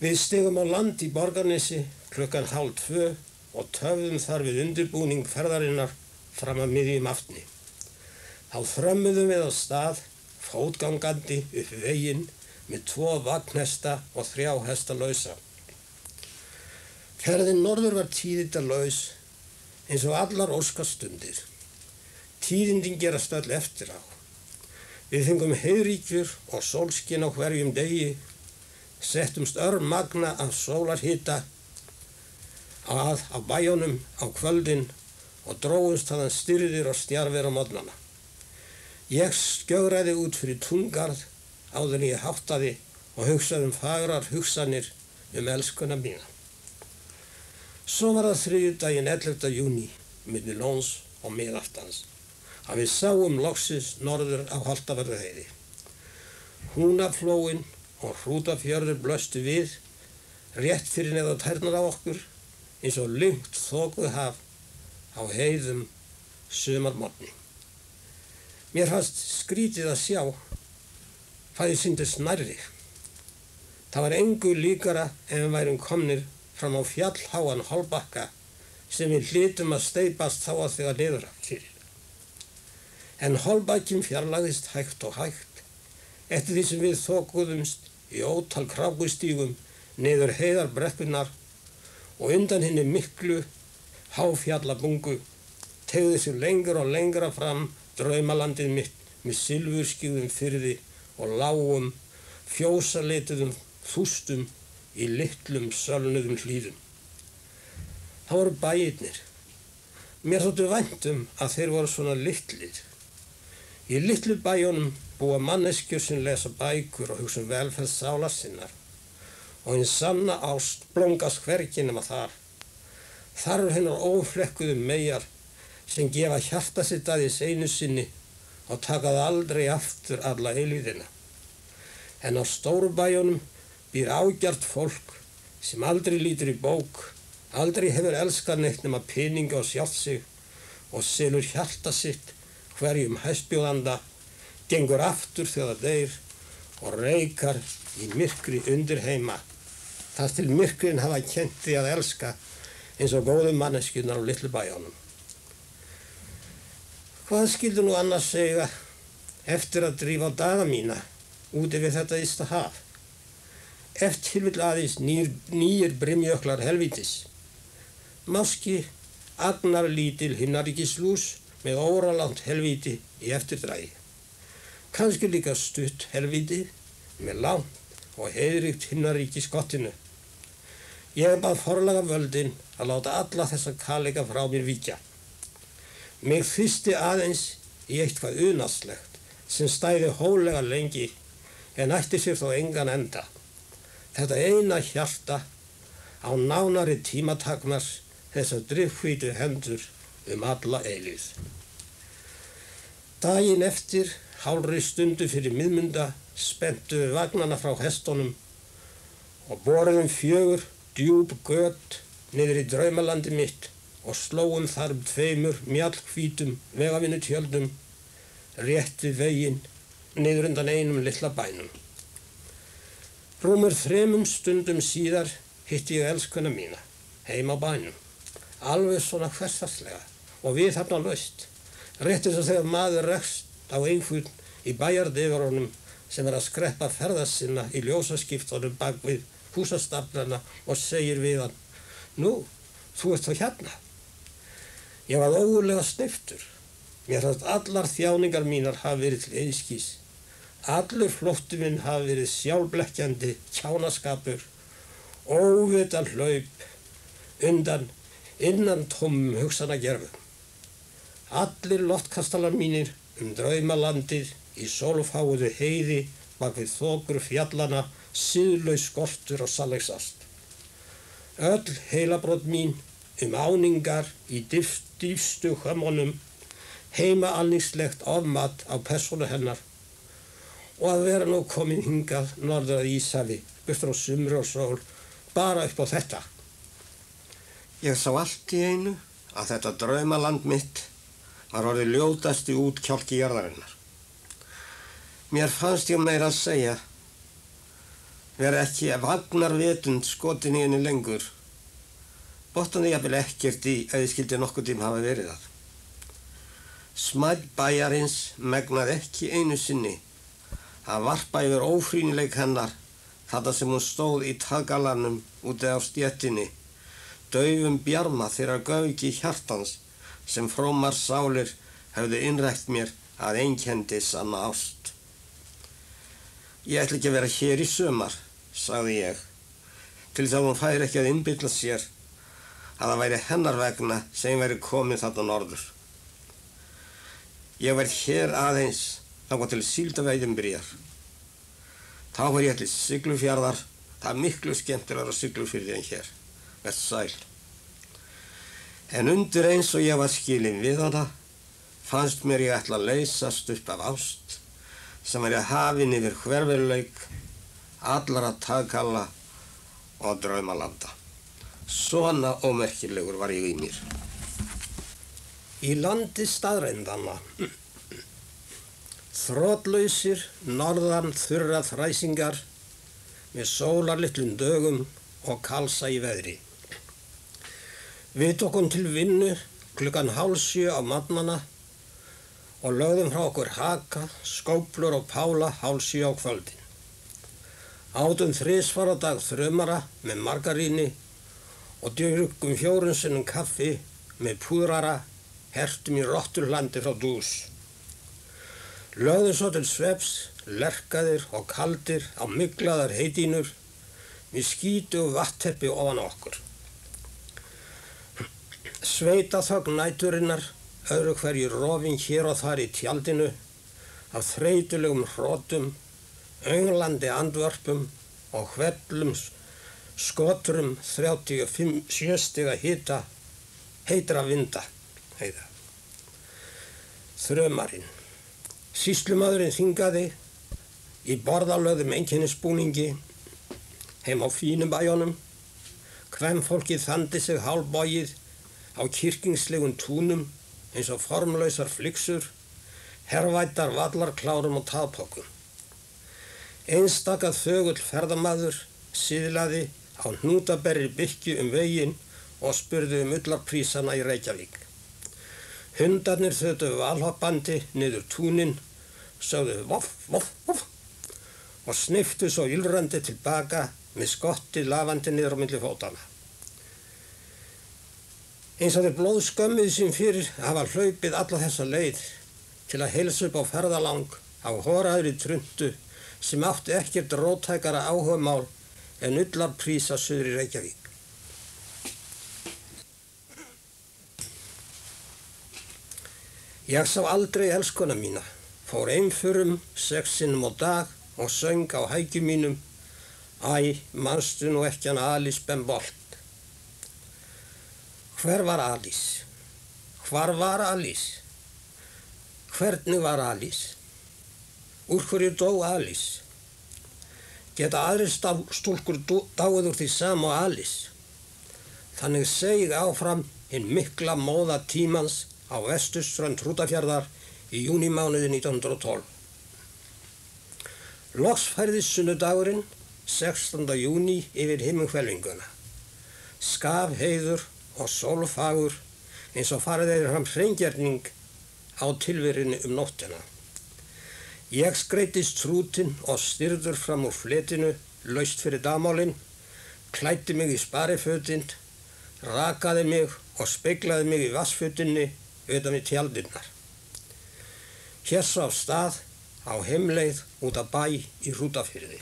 Við stigum á land í Borgarnesi klukkan 1:30 og töfðum þar við undirbúning ferðarinnar fram að miðjum afni. Þá þrömmuðum við á stað, fótgangandi upp veginn með 2 vagnhesta og 3 hesta lausa. Ferðin norður var tíðindalaus eins og allar óskastundir. Tíðindin gerast öll eftir á. Við fengum heiðríkjur og sólskin á hverjum degi, settumst örmagna af sólarhita á bæjunum á kvöldin og dróumst þaðan styrðir og stjarfir á morgnana. Ég skjögraði út fyrir túngarð áður en ég háttaði og hugsaði fagrar hugsanir elskuna mína. Svo var það þriðjudaginn 11. júní, milli lóns og miðaftans, að við sáum loksins norður á Holtavörðuheiði. Húnaflóin og Hrútafjörður blöstu við, rétt fyrir neðan tærnar á okkur, eins og lungt þokuhaf á heiðum sumarmorgni. Mér fannst skrítið að sjá hvað ég sýndist nærri. Það var engu líkara ef við værum komnir fram á fjallháan Holbakka sem við hlytum að steypast þá að þegar niður fyrir. En Holbakkinn fjarlægðist hægt og hægt eftir því sem við þokuðumst í ótal krákustígum niður heiðarbrekkunnar og undan hinni miklu háfjallabungu teygði sig lengra og lengra fram draumalandið mitt með silfurskíðum firði og lágum fjósalituðum þústum í litlum sölnuðum hlíðum. Það voru bæirnir. Mér þótti vænt að þeir voru svona litlir. Í litlu bæjunum búa manneskjur sem lesa bækur og hugsa velferð sálar sinnar og hinn sanna ást blómgast hvergi nema þar. Þar eru hinnar óflekkuðu meyjar sem gefa hjarta sitt aðeins einu sinni og taka það aldrei aftur alla eilíðina. En á stóru bæjunum býr ágjart fólk sem aldrei lítur í bók, aldrei hefur elskað neitt nema peninga og sjálft sig og selur hjarta sitt hverjum hæstbjóðanda, gengur aftur þegar það deyr og reikar í myrkri undir heima. Þar til myrkrin hafa kennt því að elska eins og góðu manneskjurnar á litlu bæjunum. Hvað skyldi nú annars segja eftir að drífa á daga mína úti við þetta ysta haf? Ef til vill aðeins nýir brimjöklar helvítis. Máski agnarlítil himnaríkislús með óralangt helvíti í eftirdragi. Kannski líka stutt helvíti með langt og heiðríkt himnaríki skottinu. Ég bað forlaga völdin að láta alla þessa kaleika frá mér víkja. Mig þyrsti aðeins í eitthvað unaðslegt sem stæði hólega lengi en ætti sér þó engan enda. Þetta eina hjarta á nánari tímatakmars þessar drifhvítu hendur alla eilíð. Daginn eftir, hálfri stundu fyrir miðmunda, spenntu við vagnana frá hestunum og boruðum 4 djúp göt niður í draumalandi mitt og slóum þar 2 mjallhvítum vegavinnutjöldum rétt við veginn niður undan einum litla bænum. Rúmur 3 stundum síðar hitti ég elskuna mína heima á bænum, alveg svona hversdagslega og við þarna laust, rétt eins og þegar maður rekst á einhvern í bæjardifurunum sem að skreppa ferðast sinna í ljósaskiptunum bak við húsastaflana og segir við hann: Nú, þú ert þá hérna. Ég var ógurlega steyptur. Mér fannst allar þjáningar mínar hafa verið til einskís. Allur flótti minn hafi verið sjálfblekkjandi kjánaskapur, óvita hlaup undan innantómum hugsanagerfum. Allir loftkastalar mínir draumalandið í sólfáuðu heiði bak við þokur fjallana, siðlaus skortur og sannleiksást. Öll heilabrot mín áningar í dýpstu hömmunum, heimaalningslegt ofmat á persónu hennar og að vera nú komin hingað norður að Íshafi, burt frá sumri og sól, bara upp á þetta. Ég sá allt í einu að þetta draumaland mitt var orðið ljótasti útkjálki jarðarinnar. Mér fannst ég meira að segja vera ekki vagnar vitund skotin í henni lengur. Botnaði jafnvel ekkert í að ég skildi nokkuð tím hafa verið það. Smæð bæjarins megnaði ekki einu sinni að varpa yfir ófrýnileik hennar þarna sem hún stóð í taggalanum úti á stéttinni, daufum bjarma þeirra gauki hjartans sem frómar sálir hefðu innrætt mér að einkenndi sanna ást. Ég ætla ekki að vera hér í sumar, sagði ég, til þess að hún færi ekki að innbylla sér að það væri hennar vegna sem væri komin þarna norður. Ég verð hér aðeins þangað til síldaveiðin byrjar. Þá var ég til Siglufjarðar, það er miklu skemmtilegra á Siglufirði en hér. Verð sæl. En undir eins og ég var skilin við hana, fannst mér ég ætla að leysast upp af ást sem væri hafin yfir hverfurleik, allra tagkalla og draumalanda. Svona ómerkilegur var ég í mér. Í landi staðreyndanna, þrotlausir, norðan þurra þræsingar með sólarlitlum dögum og kalsa í veðri. Við tókum til vinnu klukkan 6:30 á morgnana og lögðum frá okkur haka, skóflur og pála 6:30 á kvöldin. Átum 3 á dag þrumara með margaríni og drukkum 4 sinnum kaffi með púðrara, hertum í rotturlandi frá dús. Lögðum svo til svefs, lerkaðir og kaldir á myglaðar heydínur með skítu og vatteppi ofan okkur. Sveitaþögn næturinnar, öðru hverju rofin hér og þar í tjaldinu, af þreytulegum hrotum, önglandi andvörpum og hvellum skotrum 37 stiga hita, heitra vinda. Þrumarinn. Sýslumaðurinn þingaði í borðalögðum einkennisbúningi heim á fínum bæjónum. Kvenfólkið þandi sig hálfbogið á kirkingslegum túnum eins og formlausar flyksur, hervættar vallarklárum og taðpokum. Einstakað þögull ferðamaður siðlaði á hnútaberri bykju veginn og spurði ullarprísana í Reykjavík. Hundarnir þötu valhoppandi niður túnin, sögðu voff, voff, voff og sniftu svo ylrandi tilbaka með skottið lafandi niður á milli fótana. Eins og þeir blóðskömmið sín fyrir hafa hlaupið alla þessa leið til að heilsa upp á ferðalang á horaðri truntu sem átti ekkert róttækara áhugamál en ullarprísa suður í Reykjavík. Ég sá aldrei elskuna mína, fór einförum 6 sinnum á dag og söng á hækjum mínum: Æ, manstu nú ekki hana Alice Ben Bolt. Hver var Alice? Hvar var Alice? Hvernig var Alice? Úr hverju dó Alice? Geta aðrir stúlkur dáið úr því sama og Alice? Þannig seig áfram hinn mikla móða tímans á vesturströnd Hrútafjarðar í júnímánuði 1912. Loks færðist sunnudagurinn, 16. júní, yfir himinhvelfinguna. Skaf heiður og sólfagur eins og farið þeir fram hreingerning á tilverinu nóttina. Ég skreittist trútin og styrður fram úr fletinu, laust fyrir dagmálinn, klæddi mig í sparifötin, rakaði mig og speglaði mig í vassfötinni utan við tjaldinnar. Hér svo af stað á heimleið út af bæ í Hrútafirði.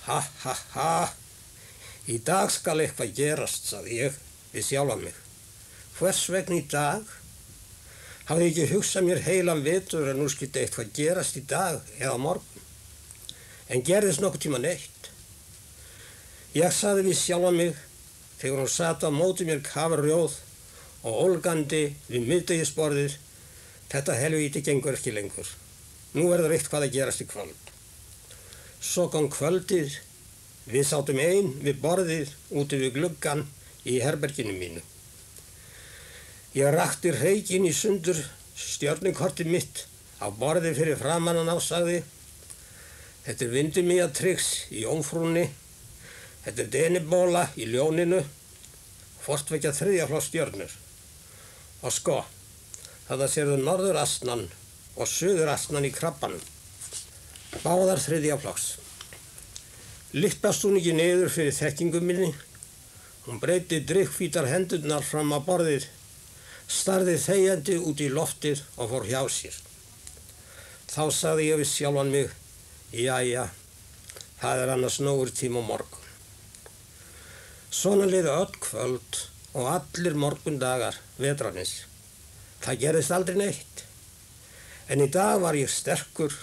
Ha, ha, ha, í dag skal eitthvað gerast, sagði ég við sjálfa mig. Hvers vegna í dag? Hafði ekki hugsað mér heilan vetur að nú skyldi eitthvað gerast í dag eða morgun. En gerðist nokkuð tíma neitt. Ég sagði við sjálfa mig þegar hún sat á móti mér kafrjóð og ólgandi við miðdegisborðið: þetta helvíti gengur ekki lengur. Nú verður eitthvað að gerast í kvöld. Svo kom kvöldið, við sátum ein við borðið úti við gluggann í herberginu mínu. Ég rakti reykinn í sundur stjörnukortið mitt á borðið fyrir framan hann og sagði: Þetta er Vindimýjatrix í Jómfrúnni, þetta er Denibóla í Ljóninu, hvortveggja 3. flokks stjörnur. Og sko, þarna sérðu norðurasnan og suðurasnan í krabbanum, báðar 3. flokks. Lyppast hún ekki niður fyrir þekkingu minni, hún breyti drykkfítar hendurnar fram á borðið, starði þegjandi út í loftið og fór hjá sér. Þá sagði ég við sjálfan mig, jæja, það er annars nógur tíma á morgun. Svona liðu öll kvöld og allir morgundagar vetrarins. Það gerðist aldrei neitt. En í dag var ég sterkur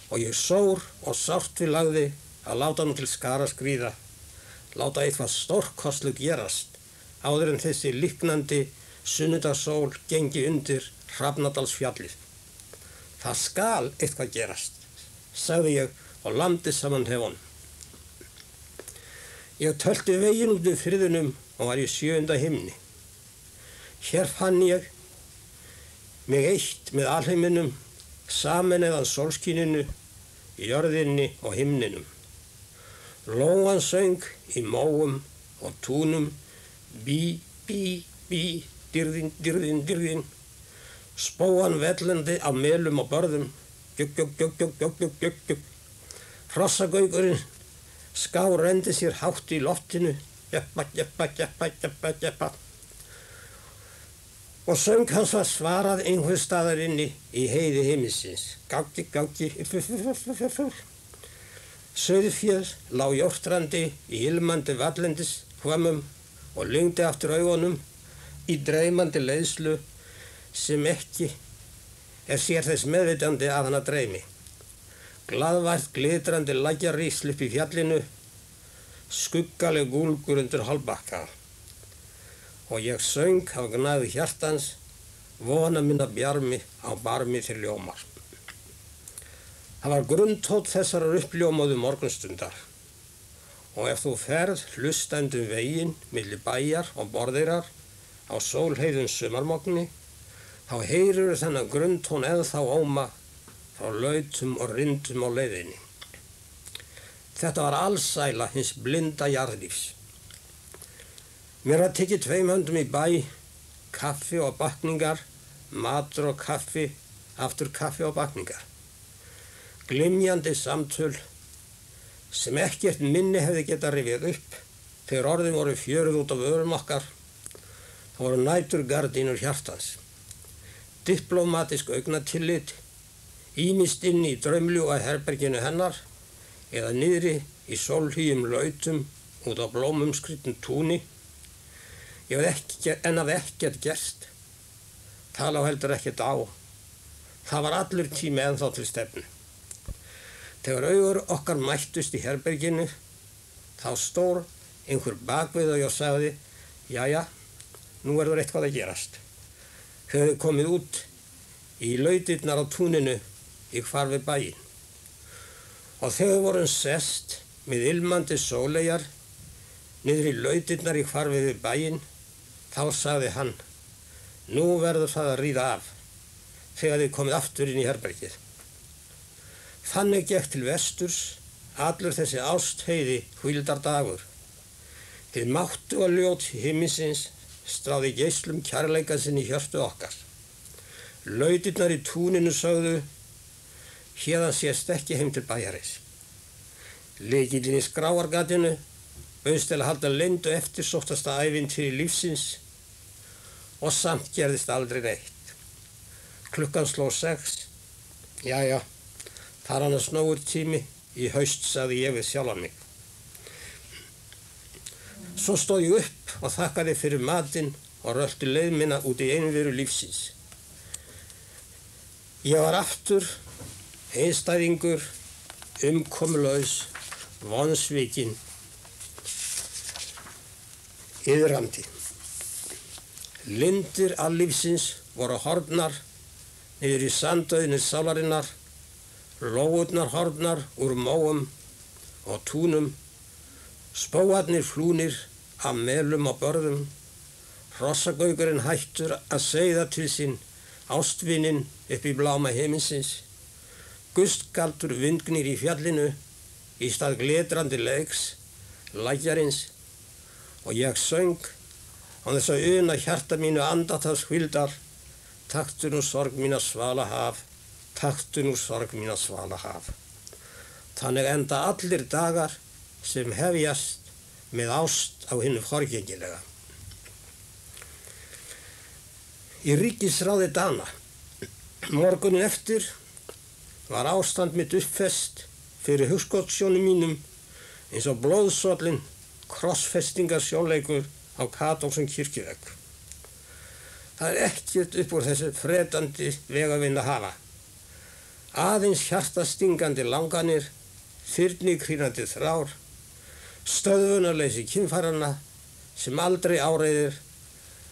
og ég sór og sárt við lagði að láta nú til skara skríða, láta eitthvað stórkostlu gerast áður en þessi líknandi sunnudagssól gengi undir Hrafnadalsfjallið. Það skal eitthvað gerast, sagði ég og lamdi saman hnefunum. Ég tölti veginn út úr firðinum og var í 7. himni. Hér fann ég mig eitt með alheiminum, sameineðan sólskíninu, jörðinni og himninum. Lóan söng í móum og túnum, bí, bí, bí, dyrðin, dyrðin, dyrðin. Spóan vellandi á melum og börðum, gjugg, gjugg, gjugg, gjugg, gjugg, gjugg, gjugg, gjugg. Hrossagaugurinn rendi sér hátt í loftinu, jeppa, jeppa, jeppa, jeppa, jeppa. Og söng hans var svarað einhvers staðar inni í heiði himinsins, gággi, gággi, Sauðféð lá jórtrandi í ilmandi vallendis hvömmum og lygndi aftur augunum í dreymandi leiðslu sem ekki sér þess meðvitandi að hana dreymi. Glaðvært glitrandi lækjarrísl upp í fjallinu, skuggaleg gúlgur undir hálbakka. Og ég söng af gnægð hjartans, vona minna bjarmi á barmi til ljómar. Það var grundtótt þessarar uppljómuðu morgunstundar og ef þú ferð hlustandi veginn milli bæjar og borðeirar á sólheiðum sumarmogni, þá heyrir þennan grundtón ennþá óma frá lautum og rindum á leiðinni. Þetta var alsæla hins blinda jarðlífs. Mér var tekið 2 höndum í bæ, kaffi og bakningar, matur og kaffi, aftur kaffi og bakningar. Glymjandi samtöl sem ekkert minni hefði getað rifið upp þegar orðin voru fjöruð út af örum okkar. Það voru næturgardínur hjartans. Diplómatísk augnatillit, ýmist inn í draumljúga herberginu hennar eða niðri í sólhlýjum lautum út á blómumskrýtnu túni. En að ekkert gerst. Það lá heldur ekkert á. Það var allur tími ennþá til stefnu. Þegar augur okkar mættust í herberginu, þá stór einhver bakvið og sagði, jæja, nú verður eitthvað að gerast. Þau hefðu komið út í lautirnar á túninu í hvarfi bæinn. Og þegar við vorum sest með ilmandi sóleyjar niður í lautirnar í hvarfi við bæinn, þá sagði hann, nú verður það að ríða af þegar þið komið aftur inn í herbergið. Þannig gekk til vesturs allur þessi ástheiði hvíldardagur. Hið máttu og ljót himinsins stráði geislum kærleika sinn í hjörtu okkar. Lautirnar í túninu sögðu, héðan sést ekki heim til bæjarins. Lykillinn í skráargatinu bauðst til að halda leyndu eftirsóttasta ævintýri lífsins og samt gerðist aldrei neitt. Klukkan sló 6, jæja. Það er annars nógur tími í haust, sagði ég við sjálfan mig. Svo stóð ég upp og þakkaði fyrir matinn og rölti leið minna út í einveru lífsins. Ég var aftur einstæðingur, umkomulaus, vonsvikinn, iðrandi. Lindir allífsins voru horfnar niður í sandauðni sálarinnar, lóurnar horfnar úr móum og túnum, spóarnir flúnir af melum og börðum, hrossagaugurinn hættur að seiða til sín ástvinin upp í bláma himinsins, gustgaldur vindgnir í fjallinu í stað glitrandi leiks, lækjarins, og ég söng án þess að una hjarta mínu andartaks hvildar, taktu nú sorg mína svala haf, taktu nú sorg mína svala haf. Þannig enda allir dagar sem hefjast með ást á hinu forgengilega. Í ríkisráði Dana, morgunin eftir, var ástand mitt uppfest fyrir hugskotssjónum mínum eins og blóðsvallinn krossfestingarsjónleikur á kaþólskum kirkjuvegg. Það ekkert upp úr þessu fretandi vegavinn að hafa. Aðeins hjartastingandi langanir, þyrnikrýnandi þrár, stöðvunarleysi kynfæranna sem aldrei áreiðir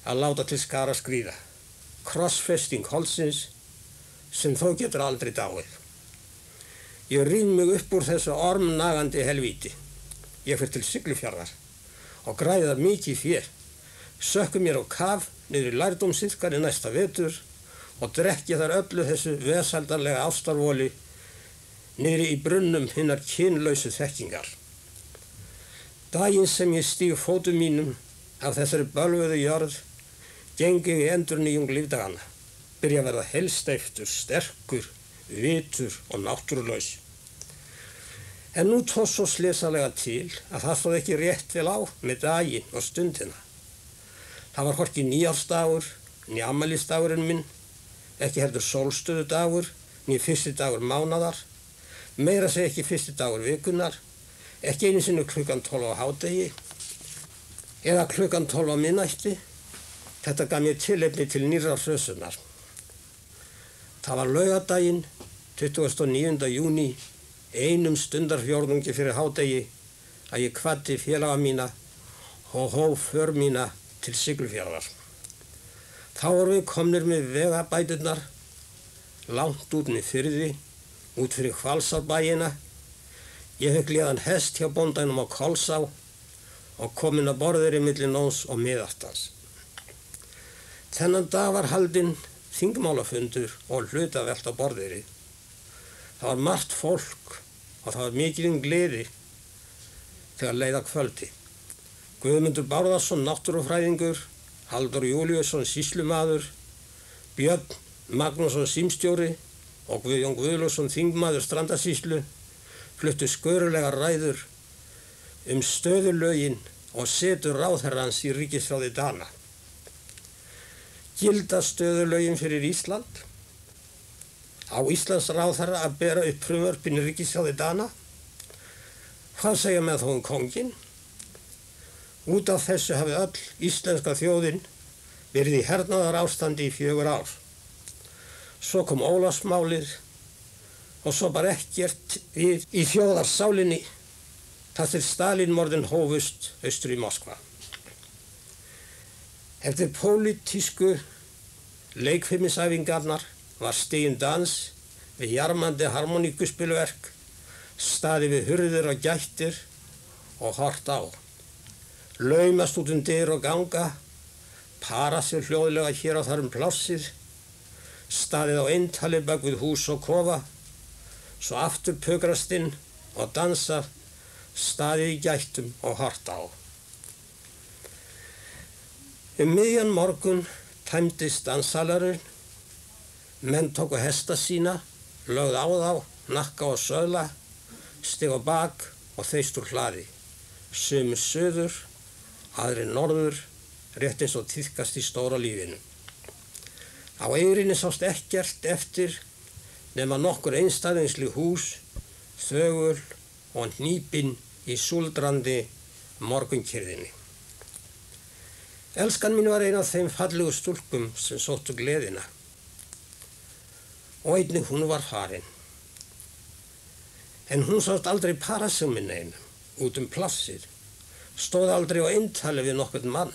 að láta til skara skríða, krossfesting holsins sem þó getur aldrei dáið. Ég rýf mig upp úr þessu ormnagandi helvíti. Ég fer til Siglufjarðar og græða mikið fé, sökku mér á kaf niður í lærdómsiðkari næsta vetur og drekki þar öllu þessu vesaldarlega ástarvoli niður í brunnum hinnar kynlausu þekkingar. Daginn sem ég stíg fótum mínum af þessari bölvuðu jörð, gengi ég í endurnýjung lífdagana, byrja að verða heilsteyptur, sterkur, vitur og náttúrulaus. En nú tóð svo slysalega til að það stóð ekki rétt vel á með daginn og stundina. Það var hvorki nýársdagur, né afmælisdagurinn minn, ekki heldur sólstöðudagur, né fyrsti dagur mánaðar, meira segja ekki fyrsti dagur vikunar, ekki einu sinni klukkan 12 á hádegi, eða klukkan 12 á miðnætti. Þetta gaf mér tilefni til nýrrar hrösunar. Það var laugardaginn, 29. júní, einum stundarfjórðungi fyrir hádegi, að ég kvaddi félaga mína og hóf för mína til Siglufjarðar. Þá vorum við komnir með vegabæturnar, langt út með firði, út fyrir Hvalsárbæina. Ég fekk léðan hest hjá bóndanum á Kolsá og kominn að borðeyri milli nóns og miðaftans. Þennan dag var haldinn þingmálafundur og hlutavelt á borðeyri. Það var margt fólk og það var mikilinn gleði þegar leið að kvöldi. Guðmundur Bárðarson, náttúrufræðingur, Halldór Júlíusson, sýslumaður, Björn Magnússon, símstjóri og Guðjón Guðlaugsson, þingmaður Strandasýslu, fluttu skörulegar ræður stöðulögin og setu ráðherrans í ríkisráði Dana. Gilda stöðulögin fyrir Ísland? Á Íslands ráðherra að bera upp frumvörpin í ríkisráði Dana? Hvað segja með þó kónginn? Út af þessu hafi öll íslenska þjóðin verið í hernaðarástandi í 4 ár. Svo kom Ólafsmálið og svo bara ekkert við í þjóðarsálinni þar til Stalínmorðin hófust austur í Moskva. Eftir pólitísku leikfimisæfingarnar var stiginn dans við jarmandi harmoníkuspilverk, staðið við hurðir og gættir og hort á. Laumast út dyr og ganga, para sér hljóðlega hér og þar plássið, staðið á eintali bak við hús og kofa, svo aftur pukrast inn og dansa, staðið í gættum og hort á. Miðjan morgun tæmdist danssalarinn, menn tóku hesta sína, lögð á þá, nakka og söðla, stig á bak og þeyst úr hlaði. Sumir suður, aðrir norður, rétt eins og tíðkast í stóra lífinu. Á eyrinni sást ekkert eftir nema nokkur einstæðingsleg hús, þögul og hnípin í súldrandi morgunkyrrðinni. Elskan mín var ein af þeim fallegu stúlkum sem sóttu gleðina. Og einnig hún var farin. En hún sást aldrei para sig með neinum, út plássið, stóð aldrei á eintali við nokkurn mann.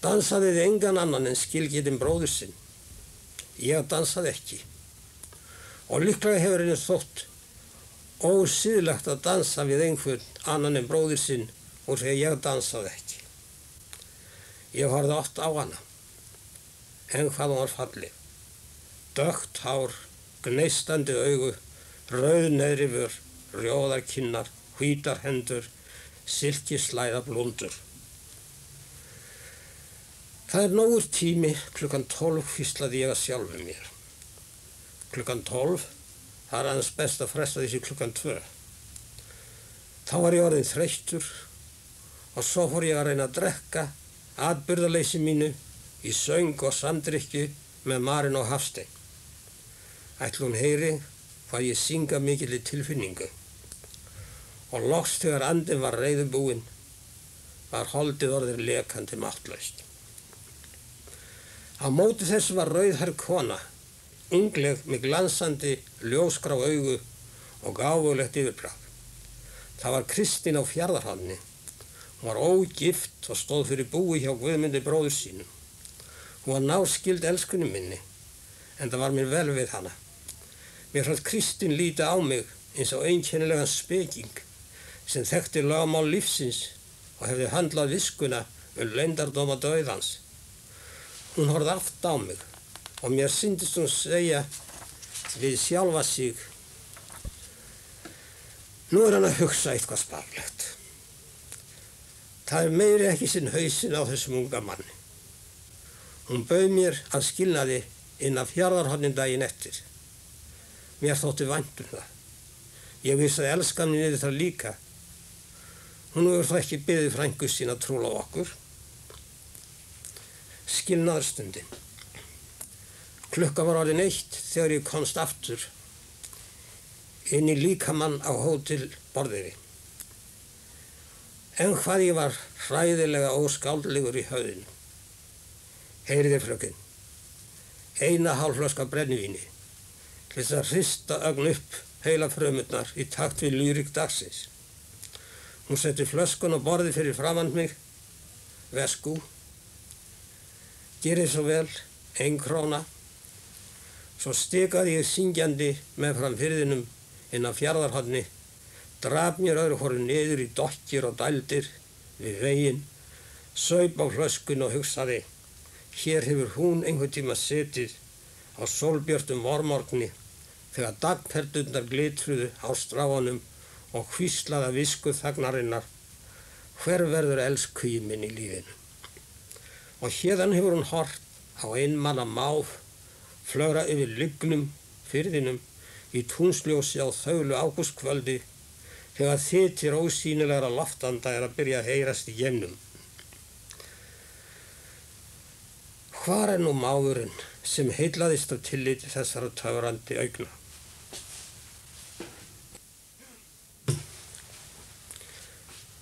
Dansaði við engan annan en skilgetinn bróður sinn. Ég dansaði ekki. Og líklega hefur henni þótt ósiðlegt að dansa við einhvern annan en bróður sinn úr því að ég dansaði ekki. Ég horfði oft á hana, en hvað hún var falleg. Dökkt hár, gneistandi augu, rauð neðri vör, rjóðar kinnar, hvítar hendur, silkislæða blúndur. Það nógur tími, klukkan 12 hvíslaði ég að sjálfum mér. Klukkan 12, það aðeins best að fresta þessi klukkan 2. Þá var ég orðinn þreyttur og svo fór ég að reyna að drekka atburðarleysi mínu í söng og samdrykju með Marín og Hafstein. Ætli hún heyri hvað ég synga mikilli tilfinningu. Og loks þegar andinn var reiðubúinn, var holdið orðið lekandi máttlaust. Á móti þessu var rauðhærð kona, ungleg með glansandi ljósgrá augu og gáfulegt yfirbragð. Það var Kristín á Fjarðarhorni. Hún var ógift og stóð fyrir búi hjá Guðmundi bróður sínum. Hún var náskyld elskunni minni, en það var mér vel við hana. Mér fannst Kristín líta á mig eins og einkennilegan speking sem þekkti lögmál lífsins og hefði handlað viskuna leyndardóma dauðans. Hún horfði aftur á mig og mér sýndist hún segja við sjálfa sig: Nú hann að hugsa eitthvað sparlegt. Það meiri ekki sinn hausinn á þessum unga manni. Hún bauð mér að skilnaði inn að Fjarðarhornin daginn eftir. Mér þótti vænt það. Ég vissi að elskan mín það líka. Hún hefur það ekki beðið frængu sín að trúla á okkur. Skilnaðarstundin. Klukka var orðin 1 þegar ég komst aftur inn í líkamann á Hótel Borðeyri. En hvað ég var hræðilega óskáldlegur í höfðinu. Heyriði fröken, 1,5 flöska brennivíni til þess að hrista ögn upp heila frumurnar í takt við lýrik dagsins. Hún setti flöskun á borðið fyrir framan mig. Vesku. Gerið svo vel, 1 króna. Svo stikaði ég syngjandi meðfram firðinum inn á Fjarðarhorni, drap mér öðru hvoru niður í dokkir og dældir við veginn, saup á flöskun og hugsaði: Hér hefur hún einhvern tíma setið á sólbjörtum vormorgni þegar dagperlurnar glitruðu á stráunum og hvíslaða visku þagnarinnar: Hver verður elskhugi minn í lífinu? Og hérðan hefur hún hort á einmana máf flögra yfir lygnum firðinum í túnsljósi á þöglu ágústkvöldi þegar þytir ósýnilegra loftanda að byrja að heyrast í geimnum. Hvar nú máfurinn sem heillaðist af tilliti þessara töfrandi augna?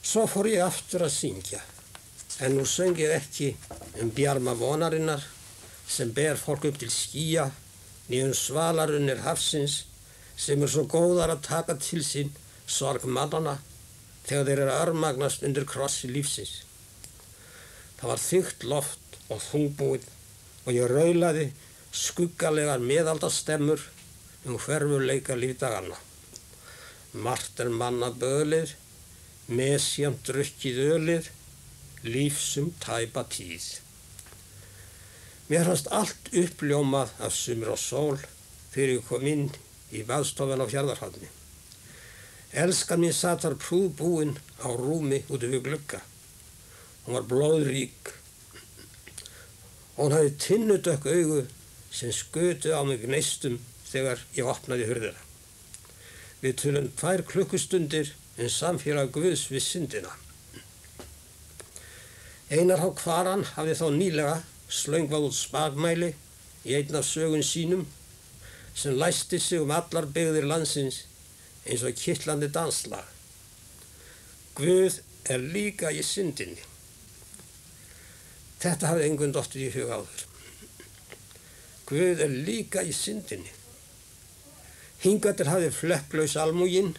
Svo fór ég aftur að syngja, en nú söng ég ekki bjarma vonarinnar sem ber fólk upp til skýja, né svalarunnir hafsins sem svo góðar að taka til sín sorg mannana þegar þeir örmagnast undir krossi lífsins. Það var þykkt loft og þungbúið og ég raulaði skuggalegar meðaldastemmur hverfurleika lífdaganna. Margt manna bölið, mesjamt drukkið ölið, lífsum tæpa tíð. Mér fannst allt uppljómað af sumri og sól þegar ég kom inn í baðstofan á Fjarðarhorni. Elskan mín sat þar prúðbúin á rúmi úti við glugga. Hún var blóðrík. Hún hafði tinnudökk augu sem skutu á mig gneistum þegar ég opnaði hurðina. Við tölum 2 klukkustundir samfélag Guðs við syndina. Einar H. Kvaran hafði þá nýlega slöngvað út spakmæli í einn af sögun sínum sem læsti sig allar byggðir landsins eins og kitlandi danslag. Guð líka í syndinni. Þetta hafði engum dottið í hug áður. Guð líka í syndinni. Hingað til hafði flekklaus almúginn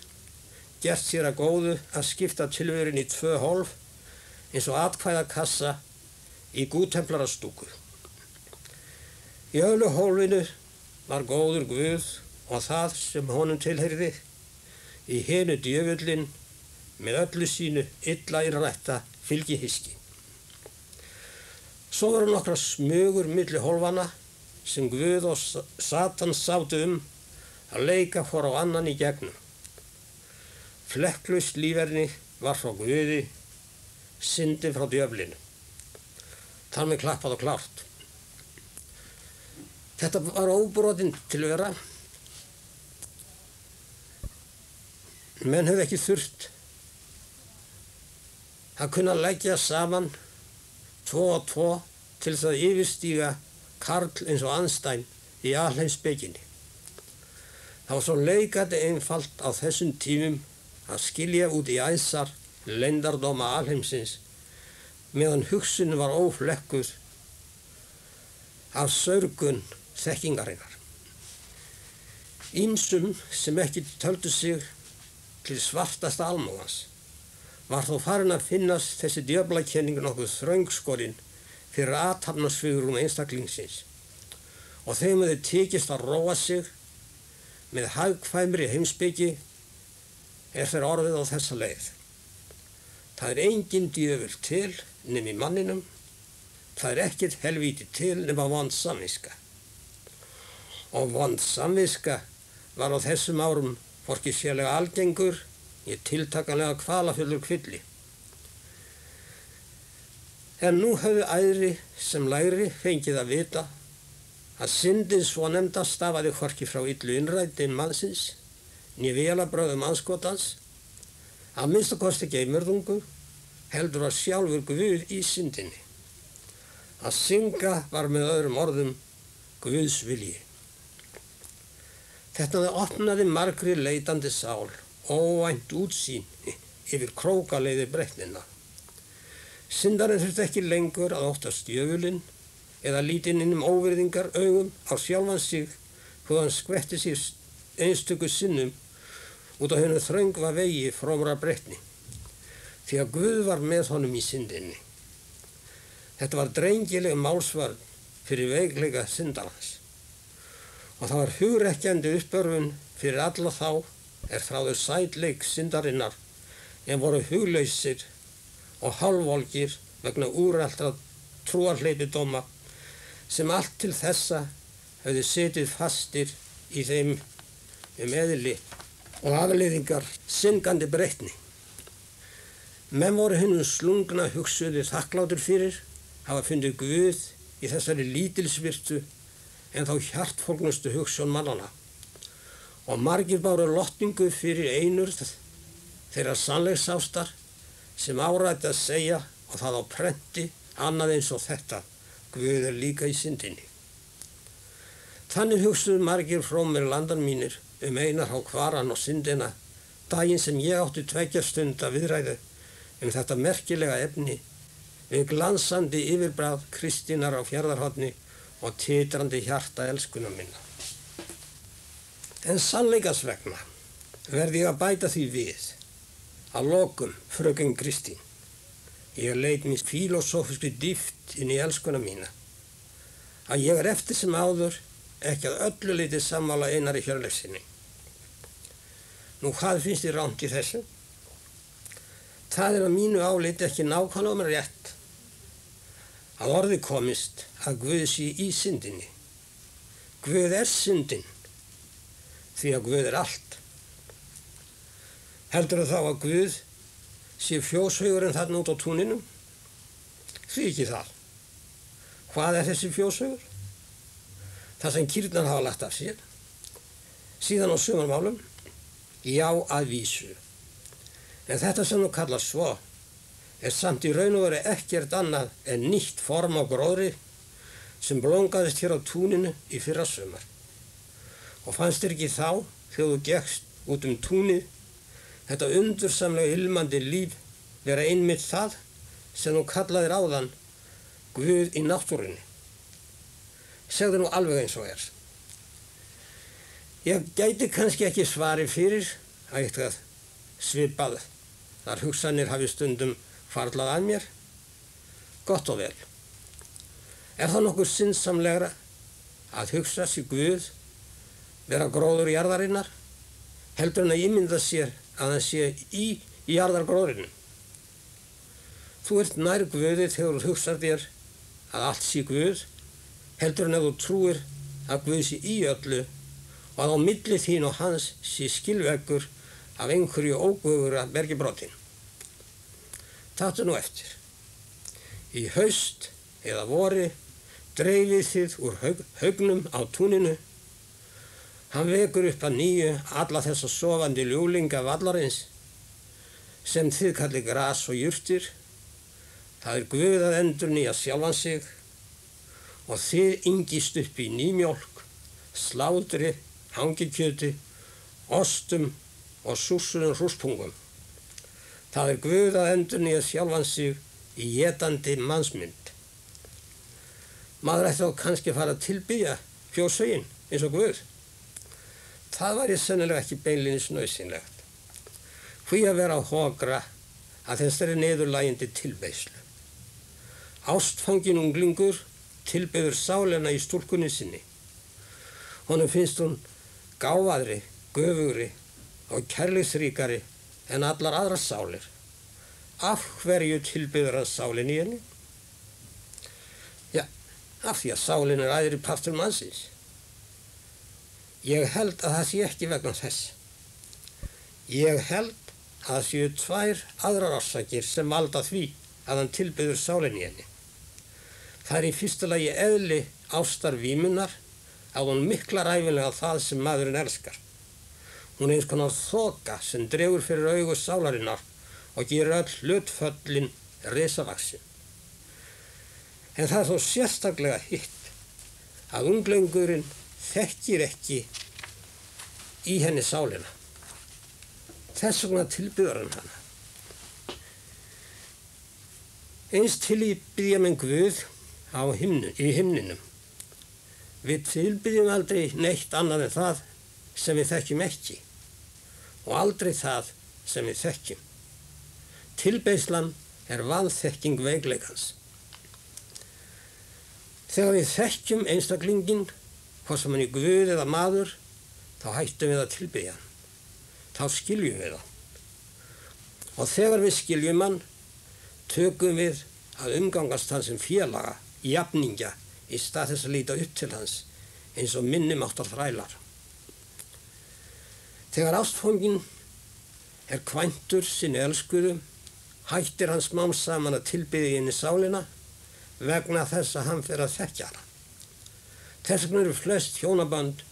gert sér að góðu að skipta tilverin í 2 hólf eins og atkvæðakassa í gútemplarastúku. Í öðru hólfinu var góður Guð og það sem honum tilheyrði, í hinu djöfullinn með öllu sínu illa innrætta fylgihyski. Svo voru nokkrar smugur milli hólfana sem Guð og Satan sátu að leika hvor á annan í gegnum. Flekklaust líferni var frá Guði, syndin frá djöflinu. Þar með klappað og klárt. Þetta var óbrotin tilvera. Menn höfðu ekki þurft að kunna leggja saman 2 og 2 til þess að yfirstíga karl eins og Einstein í alheimspekinni. Það var svo leikandi einfalt á þessum tímum að skilja út í æsar leyndardóma alheimsins meðan hugsunin var óflekkuð af saurgun þekkingarinnar. Ýmsum sem ekki töldu sig til svartasta almúgans var þó farin að finnast þessi djöflakenning nokkuð þröngskorinn fyrir athafnasvigrúm einstaklingsins og þeim hefði tekist að róa sig með hagkvæmri heimspeki þeir orðið á þessa leið. Það er engin djöfull til nema í manninum, það er ekkert helvíti til nema vond samviska. Og vond samviska var á þessum árum hvorki sérlega algengur í tiltakanlega kvalafullur kvilli. En nú höfðu æðri sem lægri fengið að vita að syndin svonefnda stafaði hvorki frá illu innræti mannsins, né vélabrögðum andskotans, að minnsta kosti geimverðungu, heldur að sjálfur Guð í syndinni. Að synga var með öðrum orðum Guðs vilji. Þetta opnaði margri leitandi sál, óvænt útsýn yfir krókaleiði breytnina. Syndarinn þurfti ekki lengur að óttast djöfulinn eða lítinn inn óvirðingar augum á sjálfan sig hvað hann skvetti sér einstöku sinnum út á hennu þröngva vegi frómra breytni, því að Guð var með honum í syndinni. Þetta var drengileg málsvörn fyrir veikleika syndarans og það var hugrekkjandi uppörfun fyrir alla þá þráðu sætleik syndarinnar en voru huglausir og hálfvolgir vegna úreltra trúarhleypidóma sem allt til þessa höfðu setið fastir í þeim eðli og afleiðingar syngandi breytni. Menn voru hinu slungna hugsuði þakklátur fyrir hafa fundið Guð í þessari lítilsvirtu en þá hjartfólgnustu hugsjón mannanna. Og margir báru lotningu fyrir einurð þeirra sannleiksástar sem árætti að segja og það á prenti annað eins og þetta, Guð líka í syndinni. Þannig hugsuðu margir frómir landar mínir Einar H. Kvaran og syndina daginn sem ég átti 2 stunda viðræðu þetta merkilega efni við glansandi yfirbragð Kristínar á Fjarðarhorni og titrandi hjarta elskuna minna. En sannleikas vegna verði ég að bæta því við að lokum fröken Kristín. Ég leit mér filosófisku dýpt inn í elskuna mína að ég eftir sem áður ekki að öllu leyti sammála Einari Hjörleifssyni. Nú hvað finnst þér rangt í þessu? Það að mínu áliti ekki nákvæmlega með rétt að orði komist að Guð sé í syndinni. Guð syndin, því að Guð allt. Heldurðu þá að Guð sé fjóshaugur þarna út á túninu? Því ekki það. Hvað þessi fjóshaugur? Það sem kýrnar hafa lagt af sér. Síðan á sumarmálum, já að vísu. En þetta sem þú kallar svo samt í raun og veru ekkert annað en nýtt form á gróðri sem blómgaðist hér á túninu í fyrra sumar. Og fannst þér ekki þá, þegar þú gekkst út túnið, þetta undursamlega ilmandi líf vera einmitt það sem þú kallaðir áðan Guð í náttúrunni? Segðu nú alveg eins og Ég gæti kannski ekki svari fyrir að eitthvað svipað þar hugsanir hafi stundum hvarflað að mér. Gott og vel. Það nokkuð sinnsamlegra að hugsa sig Guð vera gróður jarðarinnar heldur en að ímynda sér að hann sé í jarðargróðrinu? Þú ert nær Guði þegar þú hugsar þér að allt sé Guð heldur en að þú trúir að Guð sé í öllu og að á milli þín og hans sé skilveggur af einhverju óguðugra bergibrotin. Taktu nú eftir. Í haust eða vori dreifið þið úr haugnum á túninu. Hann vekur upp að nýju alla þessa sofandi ljúlinga vallarins sem þið kallið gras og jurtir. Það Guð að endurnýja sjálfan sig og þið yngist upp í nýmjólk, slátri, hangikjöti, ostum og súrsuðum hrúspungum. Það Guð að endurnýja sjálfan sig í étandi mannsmynd. Maður ætti þá kannski að fara að tilbiðja fjósveginn eins og Guð. Það væri sennilega ekki beinlínis nauðsynlegt. Hví að vera að hogra að þessari niðurlægjandi tilbeiðslu. Ástfangin unglingur tilbiður sálina í stúlkunni sinni. Honum finnst hún gáfaðri, göfugri og kærleiksríkari en allar aðrar sálir. Af hverju tilbiður hann sálin í henni? Ja, af því að sálin æðri partur mannsins. Ég held að það sé ekki vegna þess. Ég held að það séu tvær aðrar orsakir sem valda því að hann tilbiður sálin í henni. Það í fyrsta lagi eðli ástar vímunnar að hún miklar ævinlega það sem maðurinn elskar. Hún eins konar þoka sem dregur fyrir augu sálarinnar og gerir öll hlutföllin risavaksin. En það þó sérstaklega hitt að unglingurinn þekkir ekki í henni sálina. Þess vegna tilbiður hann hana. Eins tilbiðja menn Guð í himninum. Við tilbiðjum aldrei neitt annað en það sem við þekkjum ekki og aldrei það sem við þekkjum. Tilbeiðslan vanþekking veikleikans. Þegar við þekkjum einstaklinginn, hvort sem hann er Guð eða maður, þá hættum við að tilbiðja hann. Þá skiljum við hann. Og þegar við skiljum hann, tökum við að umgangast hann sem félaga, jafningja, í stað þess að líta upp til hans eins og minnimáttar þrælar. Þegar ástfanginn kvæntur sinni elskuðu, hættir hann smám saman að tilbiðja henni sálina vegna þess að hann fer að þekkja hana. Þess vegna eru flest hjónabönd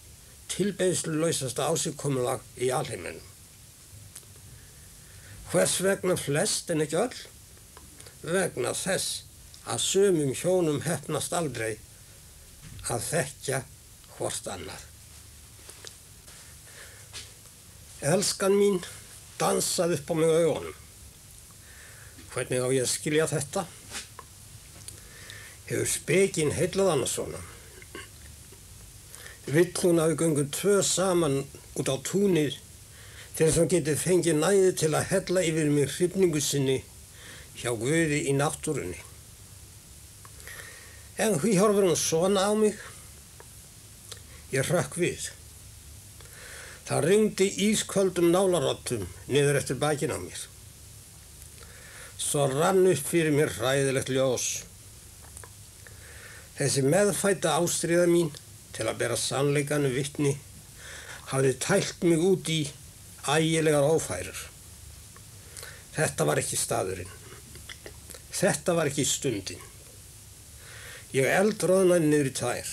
tilbeiðslulausasta ásigkomulag í alheiminum. Hvers vegna flest en ekki öll? Vegna þess að sumum hjónum heppnast aldrei að þekkja hvort annað. Elskan mín dansaði upp á mig augunum. Hvernig á ég að skilja þetta? Hefur spekinn heillað hana svona? Vill hún að við göngum tvö saman út á túnið til þess að hún geti fengið næði til að hella yfir mig hrifningu sinni hjá Guði í náttúrunni. En hví horfir hún svona á mig? Ég hrökk við. Það rigndi ísköldum nálarottum niður eftir bakinn á mér. Svo rann upp fyrir mér hræðilegt ljós. Þessi meðfædda ástríða mín til að bera sannleikanum vitni hafði tælt mig út í ægilegar ófærur. Þetta var ekki staðurinn. Þetta var ekki stundin. Ég eldroðnaði niður í tær.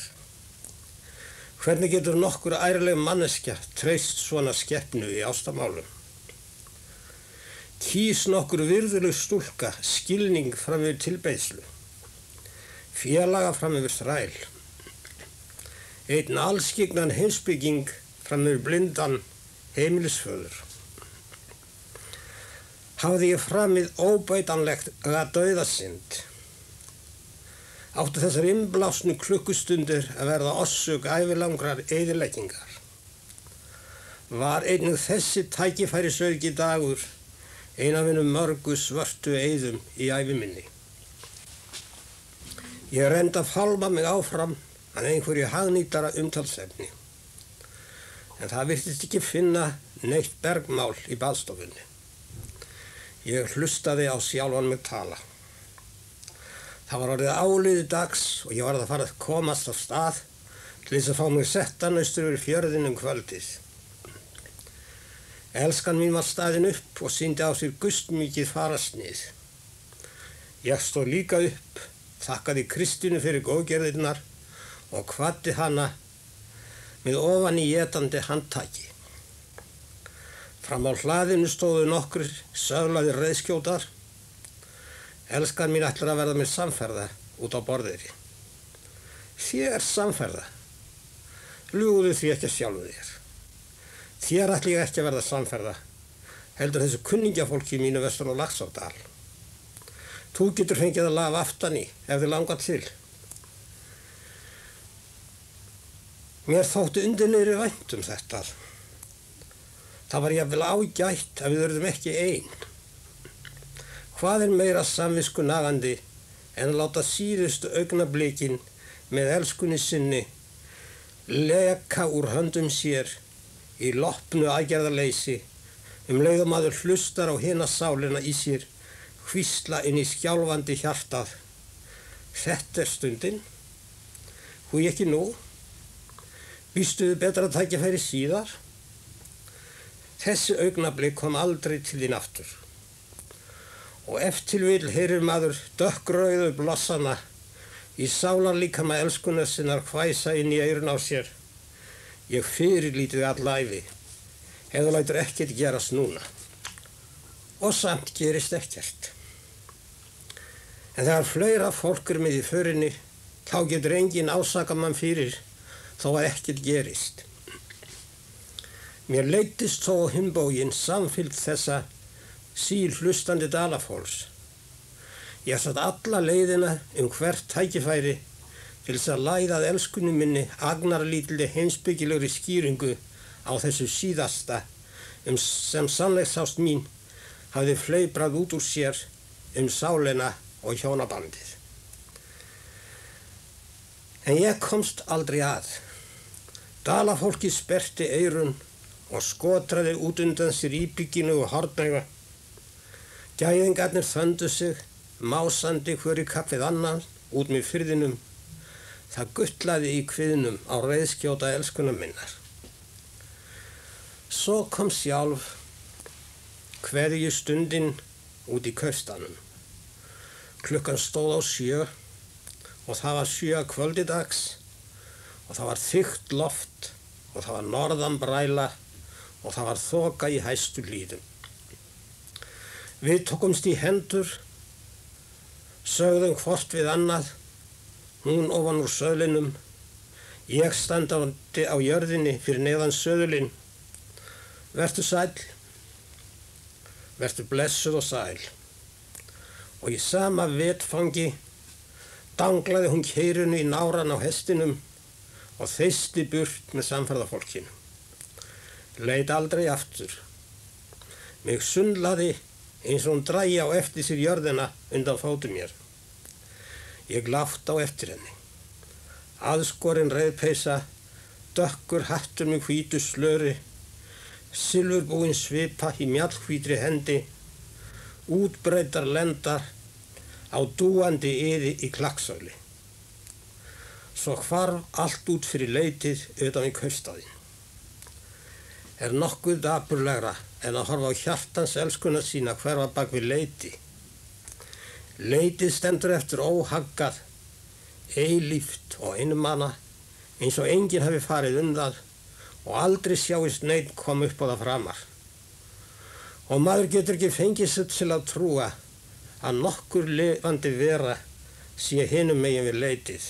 Hvernig getur nokkur ærleg manneskja treyst svona skepnu í ástamálum? Kýs nokkur virðuleg stúlka skilning fram yfir tilbeiðslu, félaga fram yfir þræl, einn allskygnan heimsbygging fram yfir blindan heimilisföður. Hafði ég framið óbætanlegt dauðasynd. Áttu þessar innblásnu klukkustundir að verða orsök ævilangrar eyðileggingar. Var einnig þessi tækifærisauki dagur ein af hinum mörgu svörtu eyðum í ævi minni. Ég reyndi að fálma mig áfram að einhverju hagnýtara umtalsefni, en það virtist ekki finna neitt bergmál í baðstofunni. Ég hlustaði á sjálfan mig tala. Það var orðið áliðið dags og ég var að fara að komast af stað til þess að fá mig settan austur yfir fjörðinn kvöldið. Elskan mín var staðin upp og sýndi á sér gustmikið farasnið. Ég stóð líka upp, þakkaði Kristínu fyrir góðgerðirnar og hvatti hana með ofan í étandi handtaki. Fram á hlaðinu stóðu nokkrir söðlaðir reiðskjótar. Elskan mín ætlar að verða mér samferða út á borðeyri. Þér samferða? Ljúgðu því ekki sjálfu þér. Þér ætla ég ekki að verða samferða, heldur þessu kunningjafólki mínu vestur á Laxárdal. Þú getur fengið að lafa aftan í ef þið langar til. Mér þótti undirniðri vænt þetta. Það var jafnvel ágætt að við verðum ekki ein. Hvað meira samvisku nagandi en að láta síðustu augnablikin með elskunni sinni leka úr höndum sér í loppnu aðgerðarleysi leið og maður hlustar á hina sálina í sér hvísla inn í skjálfandi hjartað. Þetta stundin. Hví ekki nú? Vístuðu betra tækifæri síðar? Þessi augnablik kom aldrei til þín aftur. Og ef til vill heyrir maður dökkrauðu blossana í sálarlíkama elskunnar sinnar hvæsa inn í eyrun á sér. Ég fyrirlítið alla ævi, ef þú lætur ekkert gerast núna. Og samt gerist ekkert. En þegar fleira fólk með í förinni, þá getur enginn ásaka mann fyrir, þó að ekkert gerist. Mér leiddist þó á hinn bóginn samfylgd þessa síhlustandi dalafólks. Ég satt alla leiðina hvert tækifæri til þess að læða að elskunni minni agnarlítilli heimspekilegri skýringu á þessu síðasta sem sannleiksást mín hafði fleibrað út úr sér sálina og hjónabandið. En ég komst aldrei að. Dalafólki sperrti eyrun og skotraði út undan sér íbygginu og hornauga. Gæðingarnir þöndu sig, másandi hver í kapp við annan út með firðinum. Það gullaði í kviðnum á reiðskjóta elskunnar minnar. Svo kom sjálf kveðju stundin út í kaustanum. Klukkan stóð á 7 og það var 7 að kvöldi dags og það var þykkt loft og það var norðanbræla og það var þoka í hæstu hlíðum. Við tókumst í hendur, sögðum hvort við annað, hún ofan úr söðlinum, ég standandi á jörðinni fyrir neðan söðlinn. Vertu sæll, vertu blessuð og sæl. Og í sama vetfangi danglaði hún keyrunu í náran á hestinum og þeysti burt með samferðafólkinu. Leit aldrei aftur. Mig sundlaði eins og hún drægi á eftir sér jörðina undan fótum mér. Ég glátt á eftir henni. Aðskorinn reiðpeysa, dökkur hattur með hvítu slöri, silfurbúin svipa í mjallhvítri hendi, útbreiddar lendar á dúandi yði í klakksáli. Svo hvarf allt út fyrir leitið utan í kaustaðinn. Nokkuð dapurlegra en að horfa á hjartans elskuna sína hverfa bak við leiti. Leitið stendur eftir óhaggað, eilíft og einmana, eins og enginn hafi farið það og aldrei sjáist neinn kom upp á það framar. Og maður getur ekki fengið sig til að trúa að nokkur lifandi vera sé hinum megin við leitið.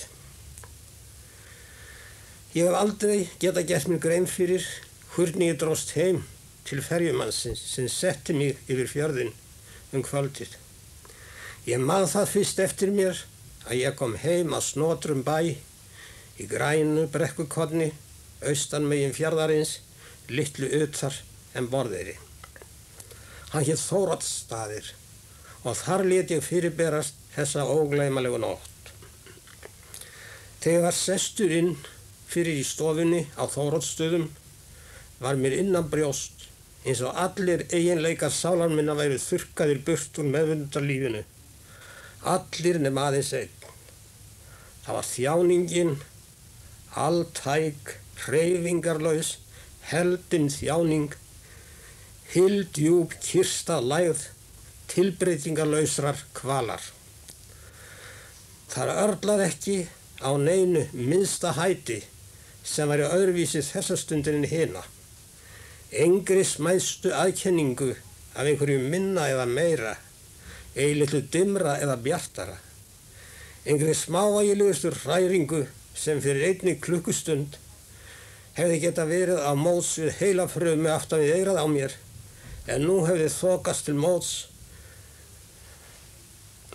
Ég hef aldrei getað gert mér grein fyrir hvernig ég dróst heim til ferjumannsins sem setti mig yfir fjörðinn kvöldið. Ég man það fyrst eftir mér að ég kom heim að snotrum bæ í grænu brekkukorni austan megin fjarðarins, litlu utar en Borðeyri. Hann hét Þóroddsstaðir og þar lét ég fyrirberast þessa ógleymanlegu nótt. Þegar ég var sestur inn fyrir í stofunni á Þóroddsstöðum var mér innan brjóst eins og allir eiginleikar sálar minna væru þurrkaðir burt úr meðvundarlífinu. Allir nema aðeins einn. Það var þjáningin alltæk, hreyfingarlaus, heldin þjáning, hyldjúp kyrsta lægð, tilbreytingarlausrar kvalar. Það örlaði ekki á neinu minnsta hæti sem væri öðruvísi þessa stundin en hina. Engri smæstu aðkenningu af einhverju minna eða meira, eilitlu dimmra eða bjartara. Engri smávægilegustu hræringu sem fyrir einni klukkustund hefði geta verið á móts við heila frumu aftan við eyrað á mér, en nú hefði þokast til móts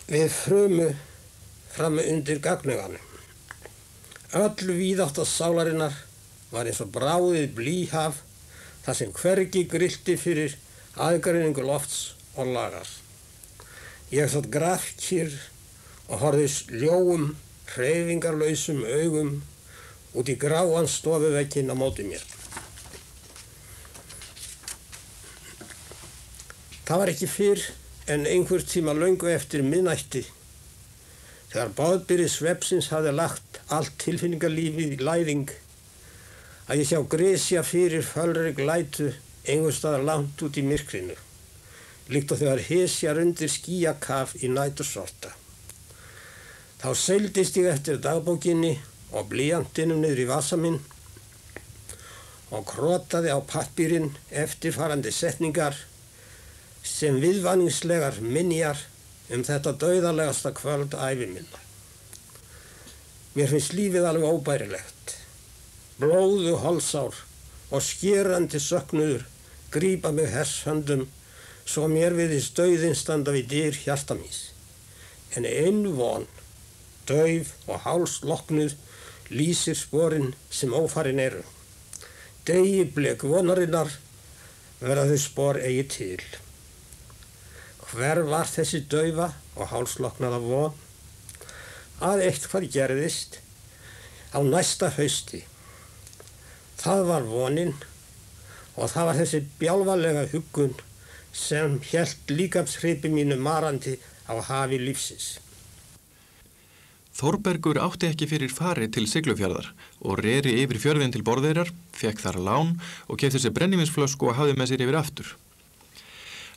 við frumu frammi undir gagnauganum. Öll víðátta sálarinnar var eins og bráðið blýhaf, þar sem hvergi grillti fyrir aðgreiningu lofts og lagar. Ég satt grafkyrr og horfði ljóum, hreyfingarlausum augum út í gráan stofuvegginn á móti mér. Það var ekki fyrr en einhver tíma löngu eftir miðnætti, þegar boðberi svefnsins hafði lagt allt tilfinningarlífið í læðing, að ég sjá gresja fyrir fölri glætu einhvers staðar langt út í myrkrinu, líkt og þegar hesjar undir skýjakaf í nætursorta. Þá seildist ég eftir dagbókinni og blýantinum niður í vasa minn og krotaði á pappírinn eftirfarandi setningar sem viðvaningslegar minjar þetta dauðalegasta kvöld ævi minna. Mér finnst lífið alveg óbærilegt. Blóðu hálsár og skerandi söknuður grípa mig hershöndum svo mér virðist dauðinn standa við dyr hjarta míns. En ein von, dauf og hálsloknuð, lýsir sporin sem ófarin eru. Degi blek vonarinnar verða þau spor eigi til. Hver var þessi daufa og hálsloknaða von? Að eitthvað gerðist á næsta hausti. Það var vonin og það var þessi bjálfalega huggun sem hélt líkamshripi mínu marandi á hafi lífsins. Þórbergur átti ekki fyrir fari til Siglufjarðar og reri yfir fjörðinn til Borðeyrar, fékk þar lán og keypti sér brennivínsflösku og hafði með sér yfir aftur.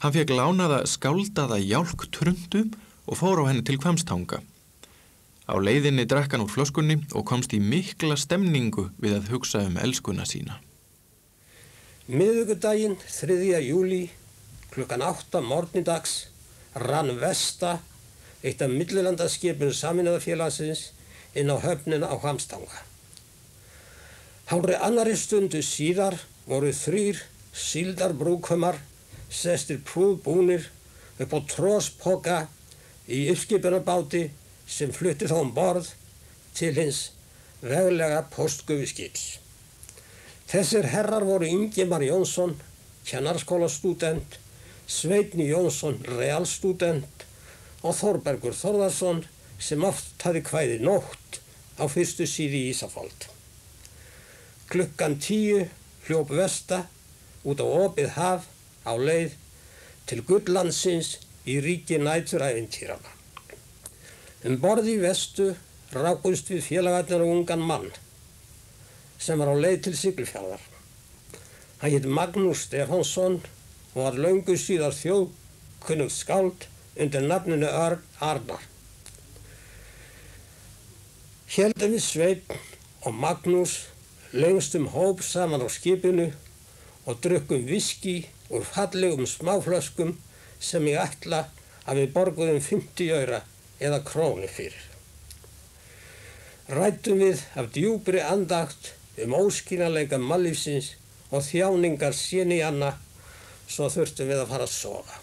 Hann fékk lánaða skáldaða jálktrundu og fór á henni til Hvammstanga. Á leiðinni drakk hann úr flöskunni og komst í mikla stemningu við að hugsa elskuna sína. Miðvikudaginn 3. júlí klukkan 8 morgnidags rann Vesta, eitt af millilandaskipum Sameinuðarfélagsins, inn á höfnina á Hvammstanga. Hálfri annarri stundu síðar voru 3 síldarbrúðkaumar sestir prúðbúnir upp á tróspoka í uppskipunarbáti sem flutti þá borð til hins veglega póstgufuskips. Þessir herrar voru Ingimar Jónsson, kennaraskólastúdent, Sveinn Jónsson, realstúdent og Þórbergur Þórðarson sem oft hafði kvæðið nótt á fyrstu síðu í Ísafold. Klukkan 10 hljóp Vesta út á opið haf á leið til gulllandsins í ríki næturævintýranna. Borð í Vestu rákust við félagarnir og ungan mann sem var á leið til Siglufjarðar. Hann hét Magnús Stefánsson og var löngu síðar þjóðkunnugt skáld undir nafninu Örn Arnar. Héldum við Sveinn og Magnús lengst hóp saman á skipinu og drukkum viskí úr fallegum smáflöskum sem ég ætla að við borguðum 50 aura eða krónu fyrir. Ræddum við af djúpri andakt óskiljanleika mannlífsins og þjáningar séníanna, svo þurftum við að fara að sofa.